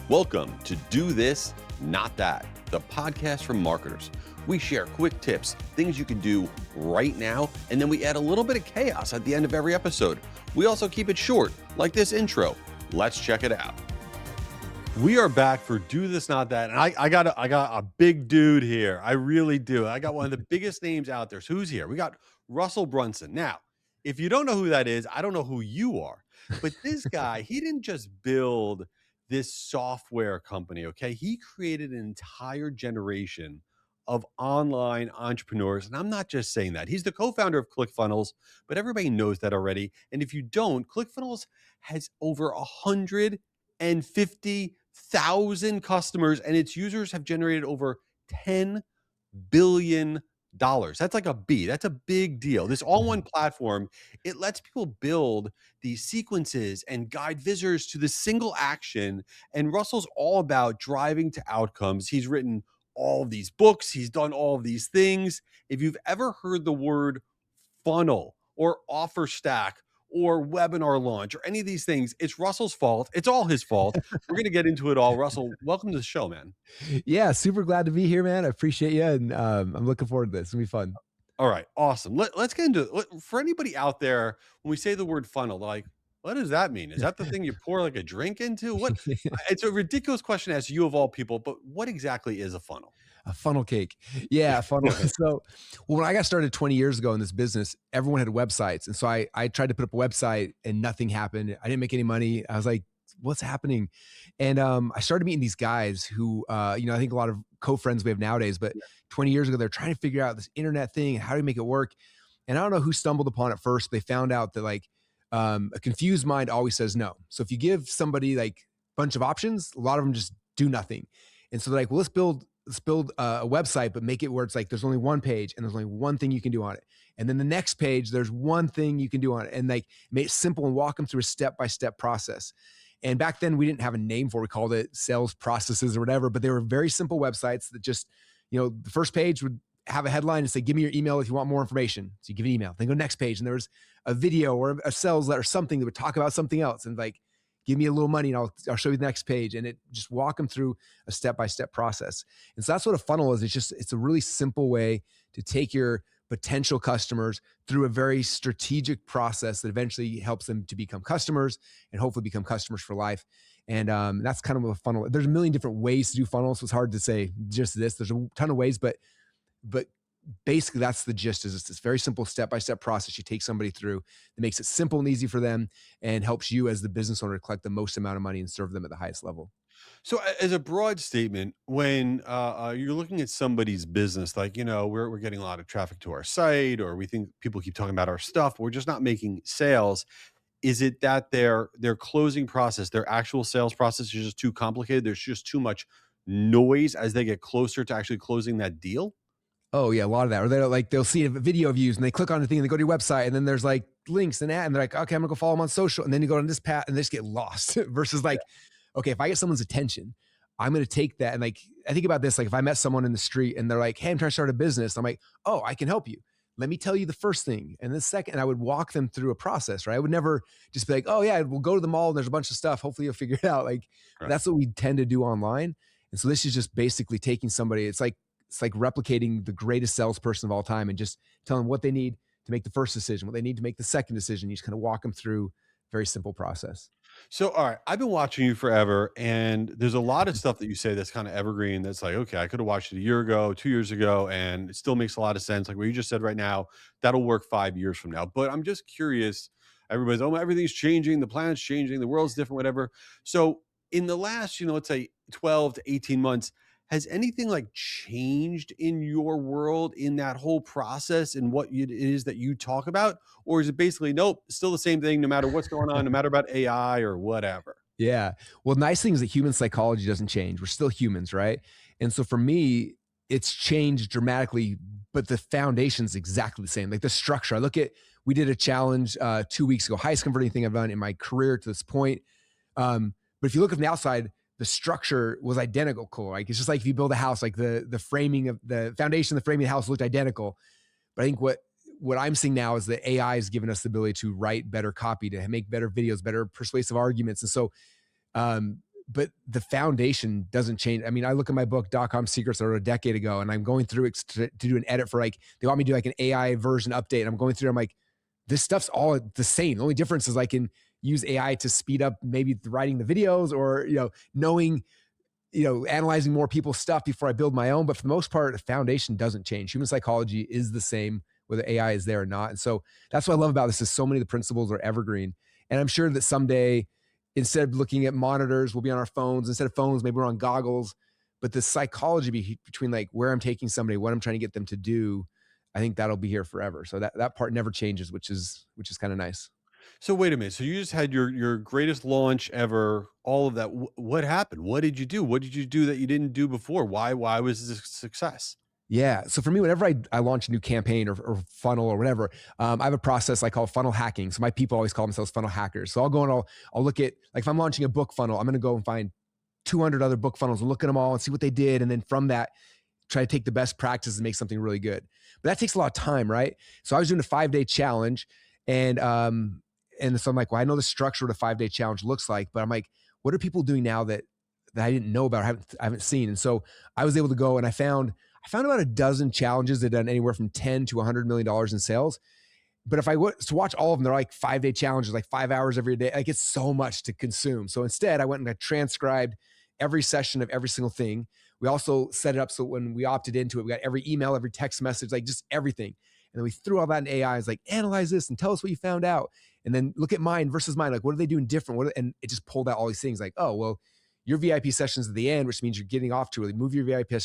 Welcome to Do This, Not That, the podcast for marketers. We share quick tips, things you can do right now, and then we add a little bit of chaos at the end of every episode. We also keep it short, like this intro. Let's check it out. We are back for Do This, Not That, and I got a big dude here. I really do. I got one of the biggest names out there. So who's here? We got Russell Brunson. Now, if you don't know who that is, I don't know who you are. But this guy, he didn't just build this software company, okay? He created an entire generation of online entrepreneurs. And I'm not just saying that. He's the co-founder of ClickFunnels, but everybody knows that already. And if you don't, ClickFunnels has over 150,000 customers, and its users have generated over $10 billion. That's like a B. That's a big deal. This all-in-one platform, it lets people build these sequences and guide visitors to the single action. And Russell's all about driving to outcomes. He's written all of these books. He's done all of these things. If you've ever heard the word funnel or offer stack or webinar launch or any of these things, it's Russell's fault. It's all his fault. We're going to get into it all. Russell, welcome to the show, man. Yeah, super glad to be here, man. I appreciate you, and I'm looking forward to this. It's gonna be fun. All right, awesome. Let's get into it. For anybody out there, when we say the word funnel, like, what does that mean? Is that the thing you pour like a drink into? What? It's a ridiculous question as you of all people, but what exactly is a funnel? A funnel cake. Yeah, a funnel. So when I got started 20 years ago in this business, everyone had websites. And so I tried to put up a website and nothing happened. I didn't make any money. I was like, what's happening? And I started meeting these guys who, I think a lot of co-friends we have nowadays, but 20 years ago, they're trying to figure out this internet thing and how do we make it work? And I don't know who stumbled upon it first. They found out that a confused mind always says no. So if you give somebody like a bunch of options, a lot of them just do nothing. And so they're like, well, let's build a website, but make it where it's like there's only one page and there's only one thing you can do on it. And then the next page, there's one thing you can do on it, and like make it simple and walk them through a step-by-step process. And back then we didn't have a name for it. We called it sales processes or whatever, but they were very simple websites that just, the first page would have a headline and say, give me your email if you want more information. So you give an email, then go next page. And there was a video or a sales letter or something that would talk about something else. And like, give me a little money and I'll show you the next page. And it just walk them through a step-by-step process. And so that's what a funnel is. It's a really simple way to take your potential customers through a very strategic process that eventually helps them to become customers and hopefully become customers for life. And that's kind of a funnel. There's a million different ways to do funnels. So it's hard to say just this. There's a ton of ways, but basically that's the gist. Is it's this very simple step-by-step process you take somebody through that makes it simple and easy for them and helps you as the business owner to collect the most amount of money and serve them at the highest level. So as a broad statement, when you're looking at somebody's business, like, we're getting a lot of traffic to our site, or we think people keep talking about our stuff, but we're just not making sales. Is it that their closing process, their actual sales process is just too complicated? There's just too much noise as they get closer to actually closing that deal? Oh yeah, a lot of that. Or they'll see a video views and they click on the thing and they go to your website and then there's like links and that, and they're like, okay, I'm gonna go follow them on social. And then you go on this path and they just get lost versus okay, if I get someone's attention, I'm going to take that. And I think about this, like if I met someone in the street and they're like, hey, I'm trying to start a business. I'm like, oh, I can help you. Let me tell you the first thing. And the second, and I would walk them through a process, right? I would never just be like, oh yeah, we'll go to the mall and there's a bunch of stuff. Hopefully you'll figure it out. Right. That's what we tend to do online. And so this is just basically taking somebody, it's like replicating the greatest salesperson of all time and just telling them what they need to make the first decision, what they need to make the second decision. You just kind of walk them through a very simple process. So, all right, I've been watching you forever, and there's a lot of stuff that you say that's kind of evergreen. That's like, okay, I could have watched it a year ago, 2 years ago, and it still makes a lot of sense. Like what you just said right now, that'll work 5 years from now. But I'm just curious. Everybody's, oh, everything's changing, the planet's changing, the world's different, whatever. So, in the last, let's say 12 to 18 months, has anything like changed in your world in that whole process and what it is that you talk about? Or is it basically, nope, still the same thing, no matter what's going on, no matter about AI or whatever? Yeah. Well, nice thing is that human psychology doesn't change. We're still humans, right? And so for me, it's changed dramatically, but the foundation's exactly the same. Like the structure, we did a challenge 2 weeks ago, highest converting thing I've done in my career to this point. But if you look from the outside, the structure was identical. Cool. Like it's just like if you build a house, like the framing of the foundation, the framing of the house looked identical. But I think what I'm seeing now is that AI has given us the ability to write better copy, to make better videos, better persuasive arguments. And so but the foundation doesn't change. I mean, I look at my book, .com Secrets, I wrote a decade ago, and I'm going through it to do an edit for like, they want me to do like an AI version update. And I'm going through, I'm like, this stuff's all the same. The only difference is I can use AI to speed up maybe writing the videos or, knowing, analyzing more people's stuff before I build my own. But for the most part, the foundation doesn't change. Human psychology is the same, whether AI is there or not. And so that's what I love about this is so many of the principles are evergreen. And I'm sure that someday, instead of looking at monitors, we'll be on our phones. Instead of phones, maybe we're on goggles. But the psychology between like where I'm taking somebody, what I'm trying to get them to do, I think that'll be here forever. So that part never changes, which is kind of nice. So wait a minute. So you just had your greatest launch ever, all of that. What happened? What did you do? What did you do that you didn't do before? Why was this a success? Yeah. So for me, whenever I launch a new campaign or funnel or whatever, I have a process I call funnel hacking. So my people always call themselves funnel hackers. So I'll go and I'll look at, like, if I'm launching a book funnel, I'm going to go and find 200 other book funnels and look at them all and see what they did. And then from that, try to take the best practices and make something really good. But that takes a lot of time, right? So I was doing a 5-day challenge, and so I'm like, well, I know the structure of a 5-day challenge looks like, but I'm like, what are people doing now that I didn't know about, I haven't seen? And so I was able to go and I found about a dozen challenges that done anywhere from 10 to $100 million in sales. But if I was to watch all of them, they're like 5-day challenges, like 5 hours every day. Like, it's so much to consume. So instead, I went and I transcribed every session of every single thing. We also set it up so when we opted into it, we got every email, every text message, like just everything. And then we threw all that in AI. It's like, analyze this and tell us what you found out. And then look at mine versus mine. Like, what are they doing different? And it just pulled out all these things like, oh, well, your VIP sessions at the end, which means you're getting off to really move your VIP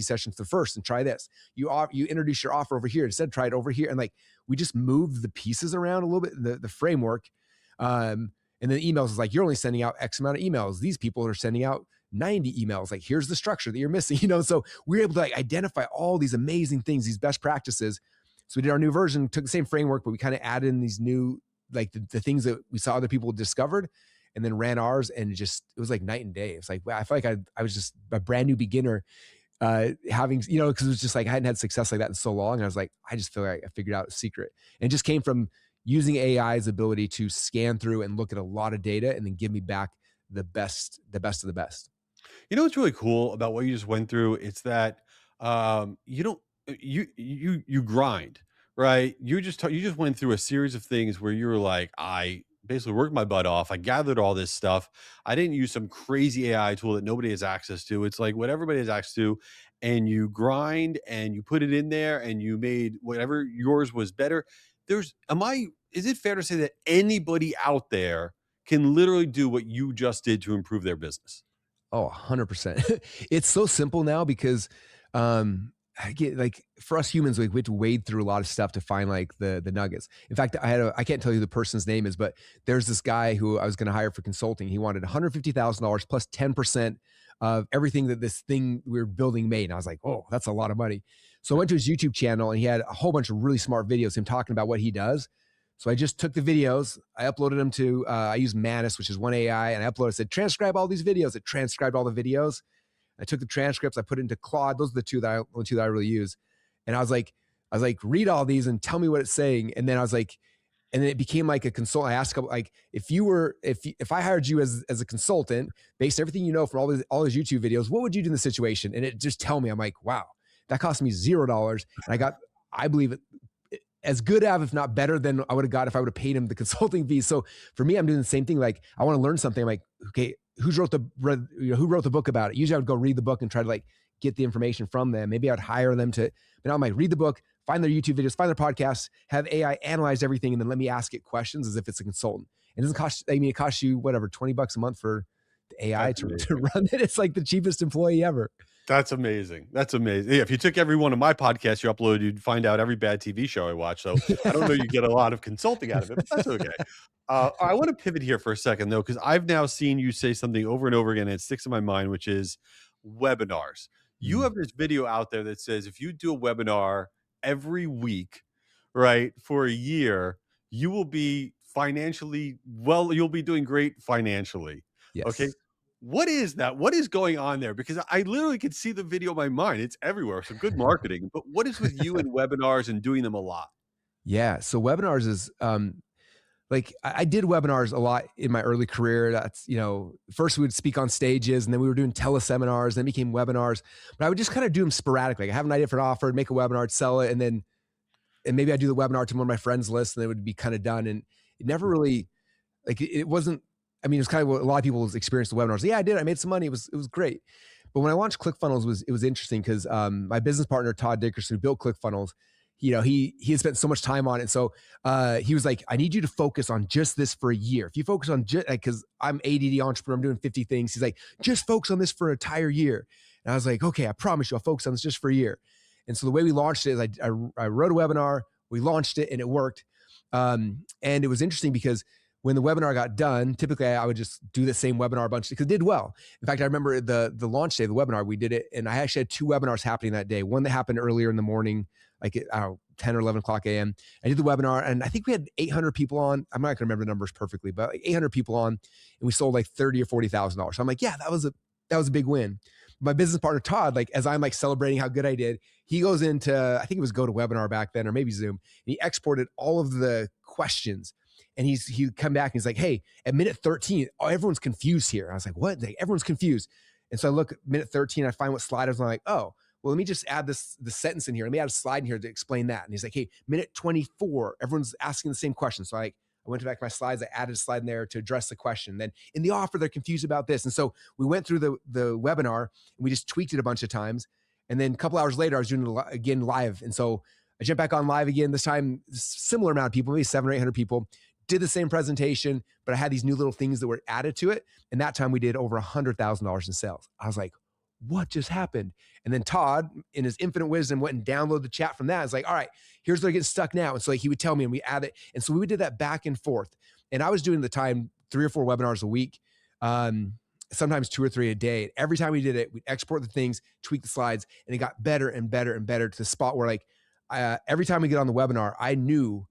session to the first and try this. You introduce your offer over here. Instead, try it over here. And like, we just moved the pieces around a little bit, the framework. And then emails is like, you're only sending out X amount of emails. These people are sending out 90 emails. Like, here's the structure that you're missing, So we were able to like identify all these amazing things, these best practices. So we did our new version, took the same framework, but we kind of added in these new, like the things that we saw other people discovered, and then ran ours. And it was like night and day. It's like, wow, I feel like I was just a brand new beginner, having, because it was just like, I hadn't had success like that in so long. And I was like, I just feel like I figured out a secret. And it just came from using AI's ability to scan through and look at a lot of data and then give me back the best of the best. You know what's really cool about what you just went through? It's that you don't you grind, right? You just went through a series of things where you were like, I basically worked my butt off. I gathered all this stuff. I didn't use some crazy AI tool that nobody has access to. It's like what everybody has access to, and you grind and you put it in there and you made whatever yours was better. Is it fair to say that anybody out there can literally do what you just did to improve their business? Oh, 100%. It's so simple now because, I get like, for us humans, like, we have to wade through a lot of stuff to find like the nuggets. In fact, I can't tell you the person's name is, but there's this guy who I was going to hire for consulting. He wanted $150,000 plus 10% of everything that this thing we are building made. And I was like, oh, that's a lot of money. So I went to his YouTube channel and he had a whole bunch of really smart videos, him talking about what he does. So I just took the videos, I uploaded them to, I used Manus, which is one AI, and I uploaded, said, transcribe all these videos. It transcribed all the videos. I took the transcripts, I put it into Claude. Those are the only two that I really use. And I was like, read all these and tell me what it's saying. And then and then it became like a consultant. I asked, like, if I hired you as a consultant, based on everything you know from all these YouTube videos, what would you do in the situation? And it just tell me, I'm like, wow, that cost me $0. And I got, I believe, as good of, if not better than I would have got if I would have paid him the consulting fees. So for me, I'm doing the same thing. Like, I want to learn something. I'm like, okay, who wrote the book about it? Usually I would go read the book and try to like get the information from them. Maybe I'd hire them to, but now I'm like, read the book, find their YouTube videos, find their podcasts, have AI analyze everything, and then let me ask it questions as if it's a consultant. It doesn't cost, it costs you whatever, $20 a month for the AI to run it. It's like the cheapest employee ever. That's amazing. That's amazing. Yeah, if you took every one of my podcasts you uploaded, you'd find out every bad TV show I watch. So I don't know you get a lot of consulting out of it, but that's okay. I want to pivot here for a second, though, because I've now seen you say something over and over again, and it sticks in my mind, which is webinars. You have this video out there that says if you do a webinar every week, right, for a year, you will be you'll be doing great financially. Yes. Okay. What is that? What is going on there? Because I literally can see the video in my mind. It's everywhere. So good marketing. But what is with you and webinars and doing them a lot? Yeah. So webinars is, like I did webinars a lot in my early career. That's, first we would speak on stages, and then we were doing teleseminars, then became webinars. But I would just kind of do them sporadically. Like I have an idea for an offer, make a webinar, sell it, and maybe I do the webinar to one of my friends' list, and it would be kind of done. And it never really, like it wasn't. I mean, it was kind of what a lot of people's experience the webinars. Yeah, I did. I made some money. It was great. But when I launched ClickFunnels, it was interesting because my business partner Todd Dickerson, who built ClickFunnels, he had spent so much time on it. And so he was like, I need you to focus on just this for a year. If you focus on just, because I'm ADD entrepreneur, I'm doing 50 things. He's like, just focus on this for an entire year. And I was like, okay, I promise you I'll focus on this just for a year. And so the way we launched it is I wrote a webinar, we launched it, and it worked. And it was interesting because when the webinar got done, typically I would just do the same webinar a bunch because it did well. In fact, I remember the launch day of the webinar, we did it, and I actually had 2 webinars happening that day. One that happened earlier in the morning, like at 10 or 11 o'clock a.m. I did the webinar, and I think we had 800 people on. I'm not going to remember the numbers perfectly, but like 800 people on, and we sold like $30,000 or $40,000. So I'm like, yeah, that was a big win. My business partner Todd, like as I'm like celebrating how good I did, he goes into, I think it was GoToWebinar back then, or maybe Zoom, and he exported all of the questions. And he'd come back and he's like, hey, at minute 13, everyone's confused here. I was like, what? Like, everyone's confused. And so I look at minute 13, I find what slide I was on, like, oh, well, let me just add the sentence in here. Let me add a slide in here to explain that. And he's like, hey, minute 24, everyone's asking the same question. So I went back to my slides. I added a slide in there to address the question. Then in the offer, they're confused about this. And so we went through the webinar, and we just tweaked it a bunch of times. And then a couple hours later, I was doing it again live. And so I jumped back on live again, this time, similar amount of people, maybe 700 or 800 people. Did the same presentation, but I had these new little things that were added to it. And that time we did over $100,000 in sales. I was like, what just happened? And then Todd, in his infinite wisdom, went and downloaded the chat from that. It's like, all right, here's where they're getting stuck now. And so like he would tell me, and we add it. And so we did that back and forth. And I was doing at the time 3 or 4 webinars a week, sometimes 2 or 3 a day. And every time we did it, we'd export the things, tweak the slides, and it got better and better and better to the spot where like every time we get on the webinar, I knew,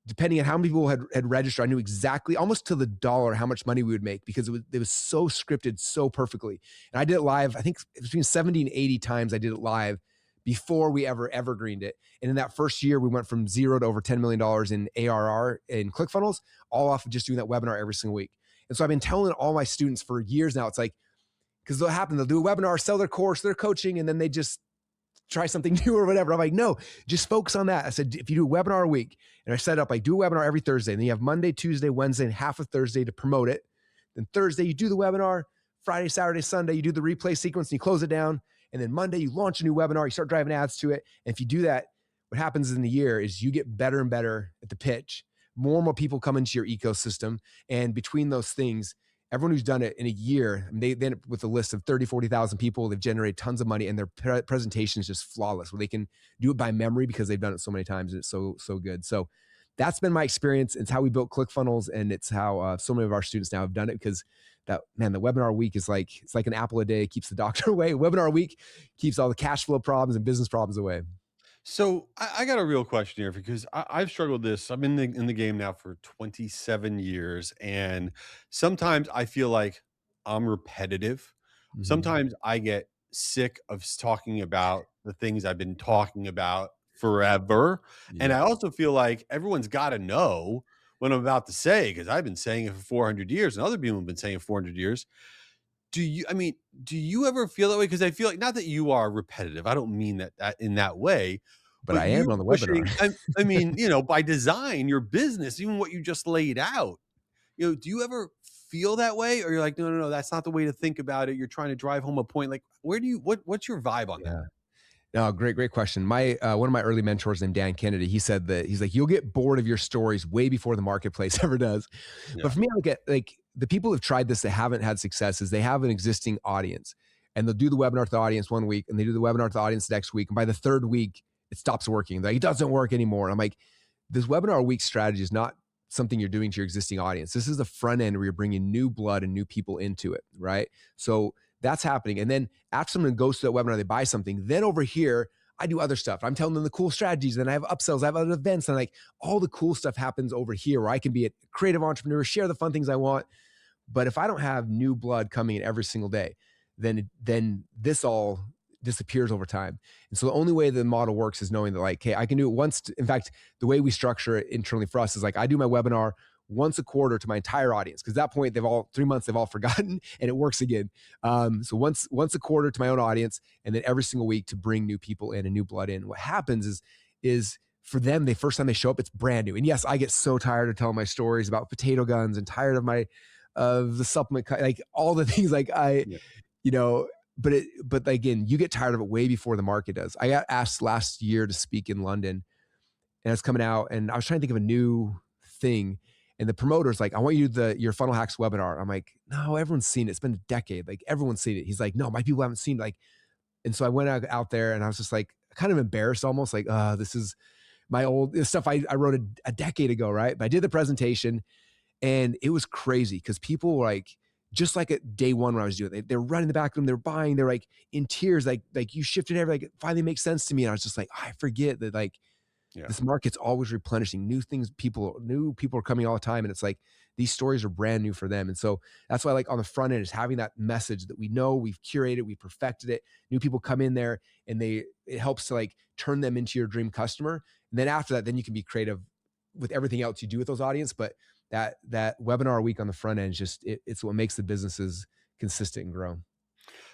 depending on how many people had registered, I knew exactly, almost to the dollar, how much money we would make because it was so scripted so perfectly. And I did it live, I think between 70 and 80 times I did it live before we ever evergreened it. And in that first year, we went from 0 to over $10 million in ARR in ClickFunnels, all off of just doing that webinar every single week. And so I've been telling all my students for years now, it's like, because they'll happen, they'll do a webinar, sell their course, their coaching, and then they just try something new or whatever. I'm like, no, just focus on that. I said, if you do a webinar a week, and I set up, I do a webinar every Thursday, and then you have Monday, Tuesday, Wednesday, and half of Thursday to promote it. Then Thursday, you do the webinar. Friday, Saturday, Sunday, you do the replay sequence and you close it down. And then Monday, you launch a new webinar, you start driving ads to it. And if you do that, what happens in the year is you get better and better at the pitch. More and more people come into your ecosystem. And between those things, everyone who's done it in a year, they end up with a list of 30, 40,000 people. They've generated tons of money, and their presentation is just flawless, where they can do it by memory because they've done it so many times, and it's so good. So that's been my experience. It's how we built ClickFunnels, and it's how so many of our students now have done it, because the webinar week is like, it's like an apple a day. It keeps the doctor away. Webinar week keeps all the cash flow problems and business problems away. So I got a real question here, because I've struggled this. I'm in the game now for 27 years, and sometimes I feel like I'm repetitive. Mm-hmm. Sometimes I get sick of talking about the things I've been talking about forever. Yeah. And I also feel like everyone's got to know what I'm about to say, because I've been saying it for 400 years and other people have been saying it for 400 years. Do you ever feel that way? Because I feel like, not that you are repetitive, I don't mean that in that way, but I am on the webinar. I mean, by design, your business, even what you just laid out, do you ever feel that way? Or you're like, no, that's not the way to think about it. You're trying to drive home a point. Like, what's your vibe on that? No, great question. My one of my early mentors named Dan Kennedy, he said that, he's like, you'll get bored of your stories way before the marketplace ever does. Yeah. But for me, I look at like the people who've tried this that haven't had success is they have an existing audience, and they'll do the webinar to the audience one week, and they do the webinar to the audience next week. And by the third week, it stops working. Like, it doesn't work anymore. And I'm like, this webinar week strategy is not something you're doing to your existing audience. This is the front end where you're bringing new blood and new people into it, right? So that's happening. And then after someone goes to that webinar, they buy something. Then over here, I do other stuff. I'm telling them the cool strategies. Then I have upsells. I have other events. And like, all the cool stuff happens over here, where I can be a creative entrepreneur, share the fun things I want. But if I don't have new blood coming in every single day, then this all disappears over time. And so the only way the model works is knowing that, like, hey, I can do it once. In fact, the way we structure it internally for us is like, I do my webinar once a quarter to my entire audience. Cause at that point, 3 months, they've all forgotten and it works again. So once a quarter to my own audience, and then every single week to bring new people in and new blood in. What happens is for them, the first time they show up, it's brand new. And yes, I get so tired of telling my stories about potato guns and tired of the supplement, like all the things like you know, but again, you get tired of it way before the market does. I got asked last year to speak in London, and it's coming out, and I was trying to think of a new thing. And the promoter's like, I want you to do your funnel hacks webinar. I'm like, no, everyone's seen it. It's been a decade. Like everyone's seen it. He's like, no, my people haven't seen it. Like, and so I went out there and I was just like, kind of embarrassed almost like, this is my old stuff I wrote a decade ago. Right. But I did the presentation and it was crazy because people were like, just like at day one when I was doing it, they're running the back room, they're buying, they're like in tears, like you shifted everything, like it finally makes sense to me. And I was just like, I forget that like this market's always replenishing new things. New people are coming all the time. And it's like, these stories are brand new for them. And so that's why like on the front end is having that message that we know we've curated, we perfected it. New people come in there and it helps to like turn them into your dream customer. And then after that, then you can be creative with everything else you do with those audience. But that webinar a week on the front end is just, it's what makes the businesses consistent and grow.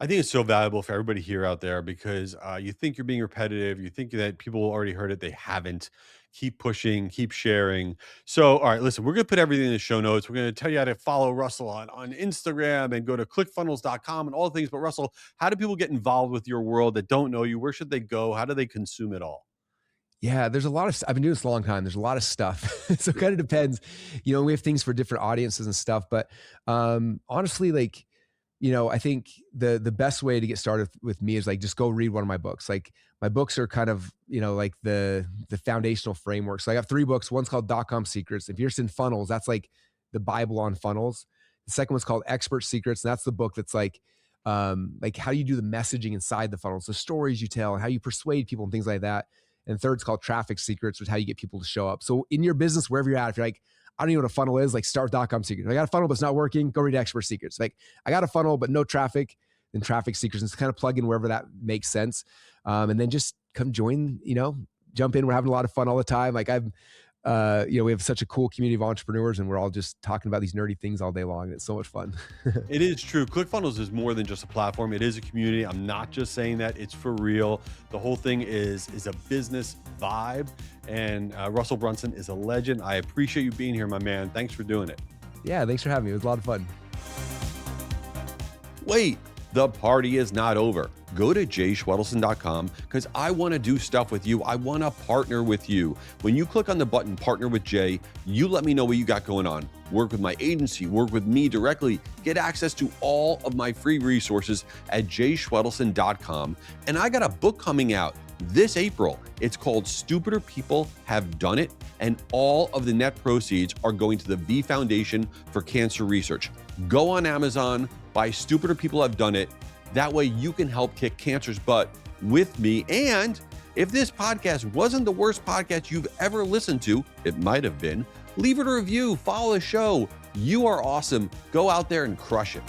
I think it's so valuable for everybody here out there because you think you're being repetitive. You think that people already heard it. They haven't. Keep pushing, keep sharing. So, all right, listen, we're going to put everything in the show notes. We're going to tell you how to follow Russell on Instagram and go to ClickFunnels.com and all the things. But Russell, how do people get involved with your world that don't know you? Where should they go? How do they consume it all? Yeah, there's a lot of, I've been doing this a long time. There's a lot of stuff. So it kind of depends, we have things for different audiences and stuff, but honestly, like, I think the best way to get started with me is like, just go read one of my books. Like my books are kind of, like the foundational framework. So I got 3 books. One's called DotCom Secrets. If you're interested in funnels, that's like the Bible on funnels. The second one's called Expert Secrets. And that's the book that's like how do you do the messaging inside the funnels, the stories you tell and how you persuade people and things like that. And third's called Traffic Secrets, which is how you get people to show up. So in your business, wherever you're at, if you're like, I don't even know what a funnel is, like start with DotCom Secrets. I got a funnel, but it's not working. Go read Expert Secrets. Like I got a funnel, but no traffic, then Traffic Secrets. And it's kind of plug in wherever that makes sense. And then just come join, jump in. We're having a lot of fun all the time. Like we have such a cool community of entrepreneurs and we're all just talking about these nerdy things all day long. And it's so much fun. It is true. ClickFunnels is more than just a platform. It is a community. I'm not just saying that. It's for real. The whole thing is a business vibe. And Russell Brunson is a legend. I appreciate you being here, my man. Thanks for doing it. Yeah, thanks for having me. It was a lot of fun. Wait, the party is not over. Go to jayschwedelson.com because I want to do stuff with you. I want to partner with you. When you click on the button, Partner with Jay, you let me know what you got going on. Work with my agency, work with me directly, get access to all of my free resources at jayschwedelson.com. And I got a book coming out this April. It's called Stupider People Have Done It, and all of the net proceeds are going to the V Foundation for Cancer Research. Go on Amazon, buy Stupider People Have Done It. That way you can help kick cancer's butt with me. And if this podcast wasn't the worst podcast you've ever listened to, it might have been, leave it a review, follow the show. You are awesome. Go out there and crush it.